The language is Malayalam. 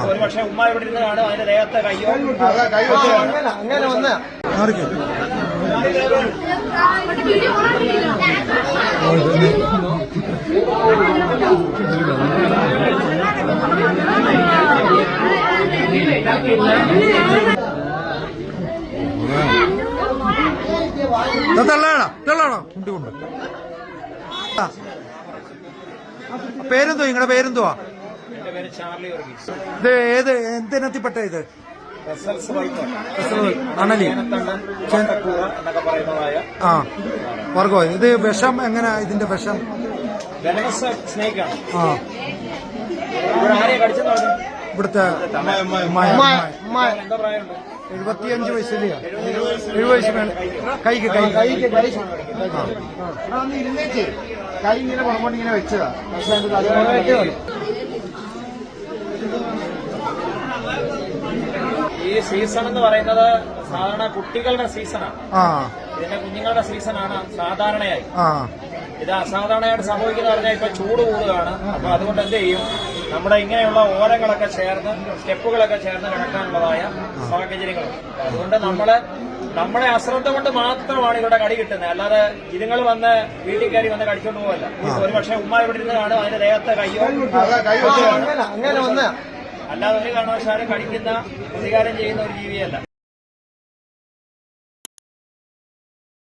ഒരു പക്ഷെ ഉമ്മ ഇവിടെ ഇരുന്ന് കാണും, അതിന്റെ ദേഹത്തെ കയ്യോ അങ്ങനെ വന്ന പേരെന്തോ നിങ്ങളുടെ പേരെന്തുവാ? എന്റെ പേര് ചാർലി വർഗീസ്. ഇത് ഏത് എന്തിനെത്തിപ്പെട്ട ഇത്? അണലി എന്നൊക്കെ പറയുന്നതായ ആ വർഗോ. ഇത് വിഷം എങ്ങനെ? ഇതിന്റെ വിഷം വെനമസ് സ്നേക്കാണ്. ആ ആരെയാ കടിച്ചെന്ന് പറഞ്ഞു? ഇവിടുത്തെ എന്താ പ്രായമുണ്ട്? 75 വയസ്സിലെയാ? 7 വയസ്സ് വേണം. കൈക്ക് ഇരുന്നേച്ച് കൈ ഇങ്ങനെ പുറമോട്ട് ഇങ്ങനെ വെച്ചതാ. പക്ഷെ ഈ സീസൺ എന്ന് പറയുന്നത് സാധാരണ കുട്ടികളുടെ സീസണാണ്. ആ ഇതിന്റെ കുഞ്ഞുങ്ങളുടെ സീസണാണ് സാധാരണയായി. ആ ഇത് അസാധാരണയായിട്ട് സംഭവിക്കുന്ന പറഞ്ഞാൽ ഇപ്പൊ ചൂട് കൂടുകയാണ്. അപ്പൊ അതുകൊണ്ട് എന്ത് ചെയ്യും, നമ്മുടെ ഇങ്ങനെയുള്ള ഓരങ്ങളൊക്കെ ചേർന്ന് സ്റ്റെപ്പുകളൊക്കെ ചേർന്ന് കിടക്കാനുള്ളതായ സാഹചര്യങ്ങളുണ്ട്. അതുകൊണ്ട് നമ്മുടെ അശ്രദ്ധ കൊണ്ട് മാത്രമാണ് ഇവിടെ കടി കിട്ടുന്നത്. അല്ലാതെ ഇതുങ്ങൾ വന്ന് വീട്ടിൽ കയറി വന്ന് കടിച്ചോണ്ട് പോകല്ല. ഒരു പക്ഷെ ഉമ്മ ഇവിടെ ഇരുന്ന് കാണും, അതിന്റെ ദേഹത്തെ കയ്യോ അങ്ങനെ വന്ന അല്ലാതെ ഒരു കാരണവശാലും കടിക്കുന്ന പ്രതികാരം ചെയ്യുന്ന ഒരു ജീവിയല്ല.